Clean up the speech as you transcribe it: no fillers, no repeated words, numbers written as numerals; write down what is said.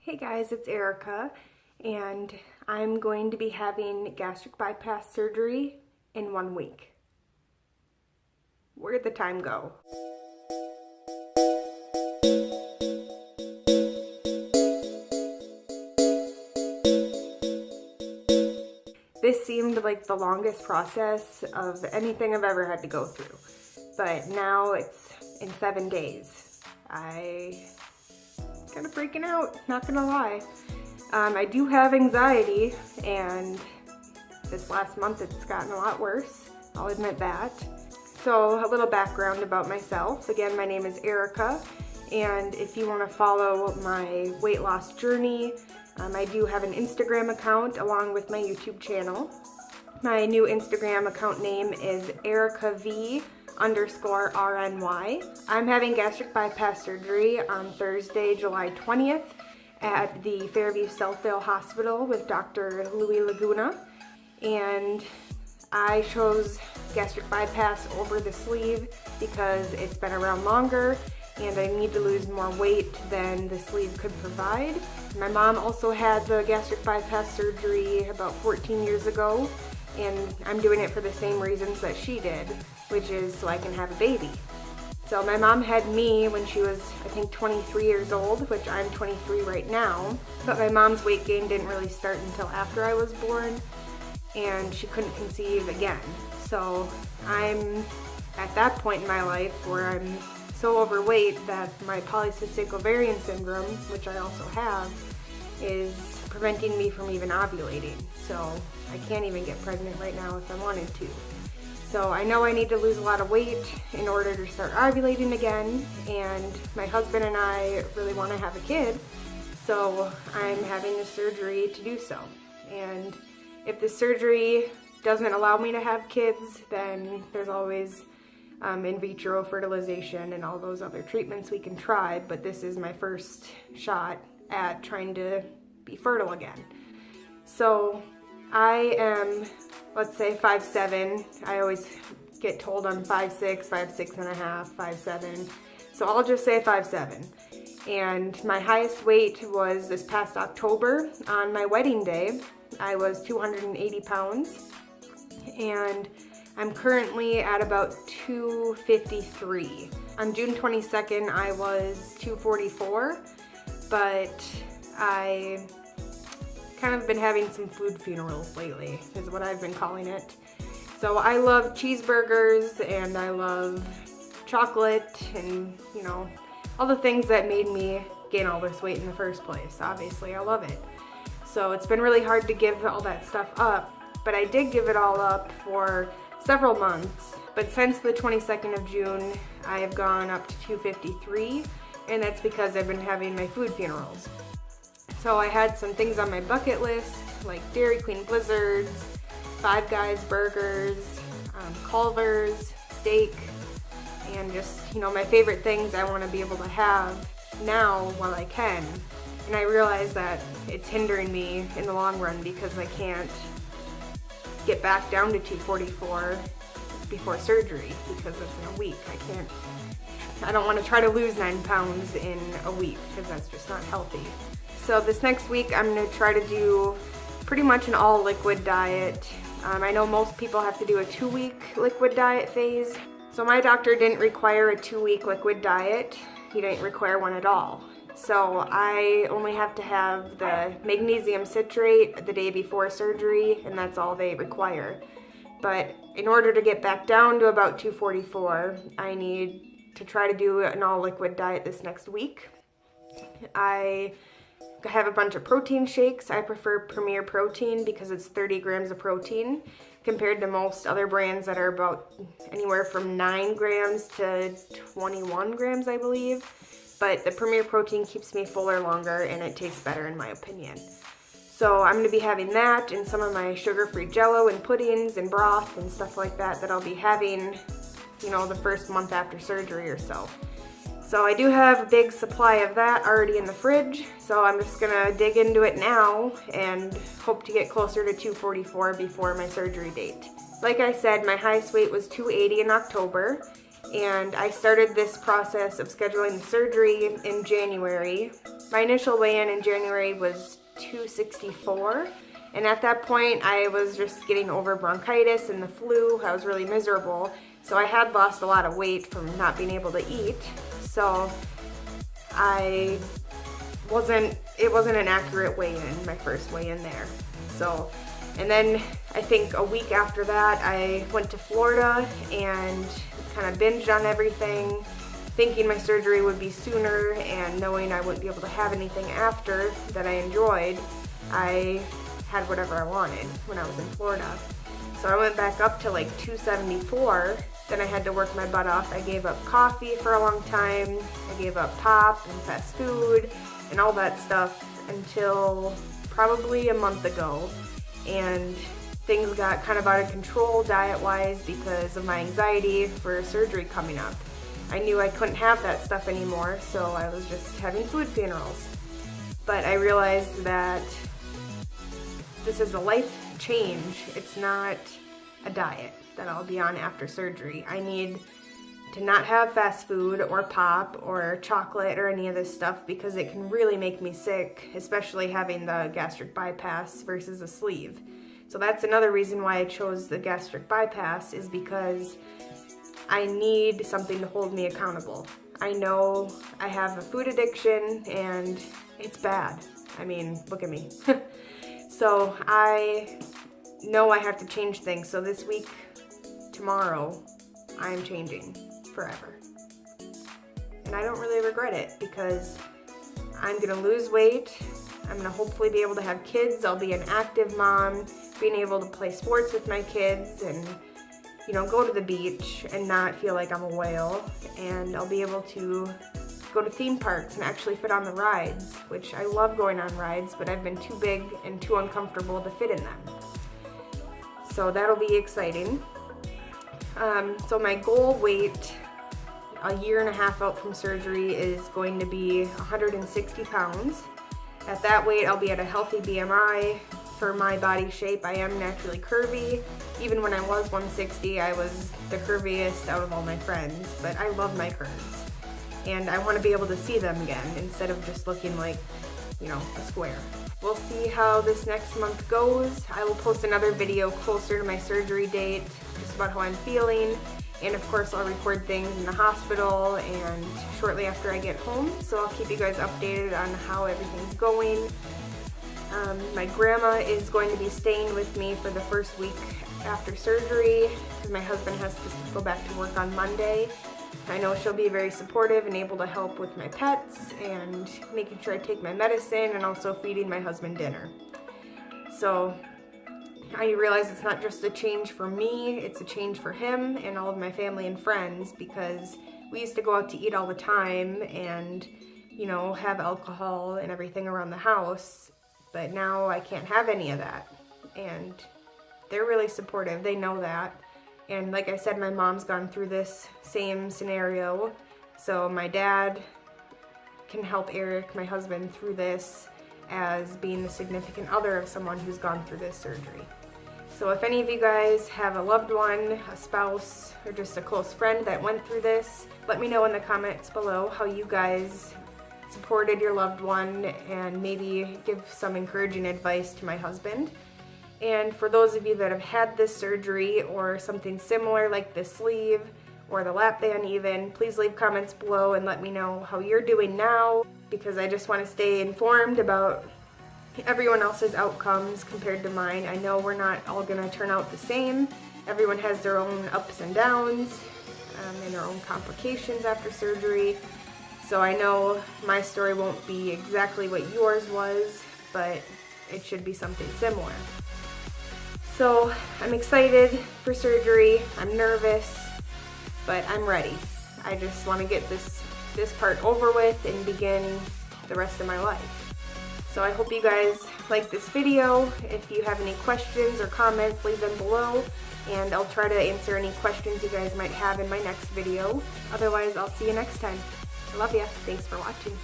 Hey guys, it's Erica, and I'm going to be having gastric bypass surgery in 1 week. Where'd the time go? This seemed like the longest process of anything I've ever had to go through, but now it's in 7 days. I kind of freaking out, not gonna lie. I do have anxiety, and this last month it's gotten a lot worse, I'll admit that. So a little background about myself. Again, my name is Erica, and if you want to follow my weight loss journey, I do have an Instagram account along with my YouTube channel. My new Instagram account name is EricaV_RNY. I'm having gastric bypass surgery on Thursday, July 20th at the Fairview Southville Hospital with Dr. Louis Laguna, and I chose gastric bypass over the sleeve because it's been around longer and I need to lose more weight than the sleeve could provide. My mom also had the gastric bypass surgery about 14 years ago, and I'm doing it for the same reasons that she did, which is so I can have a baby. So my mom had me when she was, I think, 23 years old, which I'm 23 right now, but my mom's weight gain didn't really start until after I was born, and she couldn't conceive again. So I'm at that point in my life where I'm so overweight that my polycystic ovarian syndrome, which I also have, is preventing me from even ovulating. So I can't even get pregnant right now if I wanted to. So I know I need to lose a lot of weight in order to start ovulating again, and my husband and I really want to have a kid, so I'm having the surgery to do so. And if the surgery doesn't allow me to have kids, then there's always in vitro fertilization and all those other treatments we can try, but this is my first shot at trying to be fertile again. So I am, let's say, 5'7". I always get told I'm 5'6", 5'6.5", 5'7". So I'll just say 5'7". And my highest weight was this past October on my wedding day. I was 280 pounds, and I'm currently at about 253. On June 22nd, I was 244, but I kind of been having some food funerals lately, is what I've been calling it. So I love cheeseburgers, and I love chocolate, and you know, all the things that made me gain all this weight in the first place. Obviously, I love it. So it's been really hard to give all that stuff up, but I did give it all up for several months. But since the 22nd of June, I have gone up to 253, and that's because I've been having my food funerals. So I had some things on my bucket list, like Dairy Queen Blizzards, Five Guys burgers, Culver's, steak, and just, you know, my favorite things I want to be able to have now while I can. And I realize that it's hindering me in the long run because I can't get back down to 244 before surgery because it's in a week. I don't want to try to lose 9 pounds in a week because that's just not healthy. So this next week I'm going to try to do pretty much an all liquid diet. I know most people have to do a 2-week liquid diet phase. So my doctor didn't require a 2-week liquid diet. He didn't require one at all. So I only have to have the magnesium citrate the day before surgery, and that's all they require. But in order to get back down to about 244, I need to try to do an all liquid diet this next week. I have a bunch of protein shakes. I prefer Premier Protein because it's 30 grams of protein compared to most other brands that are about anywhere from 9 grams to 21 grams, I believe. But the Premier Protein keeps me fuller longer, and it tastes better in my opinion. So I'm going to be having that and some of my sugar-free Jell-O and puddings and broth and stuff like that I'll be having, you know, the first month after surgery or so. So I do have a big supply of that already in the fridge, so I'm just going to dig into it now and hope to get closer to 244 before my surgery date. Like I said, my highest weight was 280 in October, and I started this process of scheduling the surgery in January. My initial weigh-in in January was 264, and at that point I was just getting over bronchitis and the flu. I was really miserable, so I had lost a lot of weight from not being able to eat. So it wasn't an accurate weigh-in, my first weigh-in there. So, and then I think a week after that I went to Florida and kind of binged on everything, thinking my surgery would be sooner, and knowing I wouldn't be able to have anything after that I enjoyed, I had whatever I wanted when I was in Florida. So I went back up to like 274, then I had to work my butt off. I gave up coffee for a long time, I gave up pop and fast food and all that stuff until probably a month ago, and things got kind of out of control diet-wise because of my anxiety for surgery coming up. I knew I couldn't have that stuff anymore, so I was just having food funerals. But I realized that this is a life change. It's not a diet that I'll be on after surgery. I need to not have fast food or pop or chocolate or any of this stuff because it can really make me sick, especially having the gastric bypass versus a sleeve. So that's another reason why I chose the gastric bypass, is because I need something to hold me accountable. I know I have a food addiction and it's bad. I mean, look at me. So I know I have to change things. So this week, tomorrow, I am changing forever. And I don't really regret it because I'm gonna lose weight. I'm gonna hopefully be able to have kids. I'll be an active mom, being able to play sports with my kids and, you know, go to the beach and not feel like I'm a whale. And I'll be able to go to theme parks and actually fit on the rides, which I love going on rides, but I've been too big and too uncomfortable to fit in them. So that'll be exciting. So my goal weight a year and a half out from surgery is going to be 160 pounds. At that weight, I'll be at a healthy BMI for my body shape. I am naturally curvy. Even when I was 160, I was the curviest out of all my friends, but I love my curves. And I want to be able to see them again instead of just looking like, you know, a square. We'll see how this next month goes. I will post another video closer to my surgery date, just about how I'm feeling. And of course, I'll record things in the hospital and shortly after I get home. So I'll keep you guys updated on how everything's going. My grandma is going to be staying with me for the first week after surgery because my husband has to go back to work on Monday. I know she'll be very supportive and able to help with my pets and making sure I take my medicine and also feeding my husband dinner. So I realize it's not just a change for me, it's a change for him and all of my family and friends, because we used to go out to eat all the time and, you know, have alcohol and everything around the house, but now I can't have any of that. And they're really supportive, they know that. And like I said, my mom's gone through this same scenario, so my dad can help Eric, my husband, through this as being the significant other of someone who's gone through this surgery. So if any of you guys have a loved one, a spouse, or just a close friend that went through this, let me know in the comments below how you guys supported your loved one and maybe give some encouraging advice to my husband. And for those of you that have had this surgery or something similar like the sleeve or the lap band even, please leave comments below and let me know how you're doing now, because I just want to stay informed about everyone else's outcomes compared to mine. I know we're not all going to turn out the same. Everyone has their own ups and downs and their own complications after surgery. So I know my story won't be exactly what yours was, but it should be something similar. So I'm excited for surgery, I'm nervous, but I'm ready. I just want to get this part over with and begin the rest of my life. So I hope you guys like this video. If you have any questions or comments, leave them below, and I'll try to answer any questions you guys might have in my next video. Otherwise, I'll see you next time. I love ya. Thanks for watching.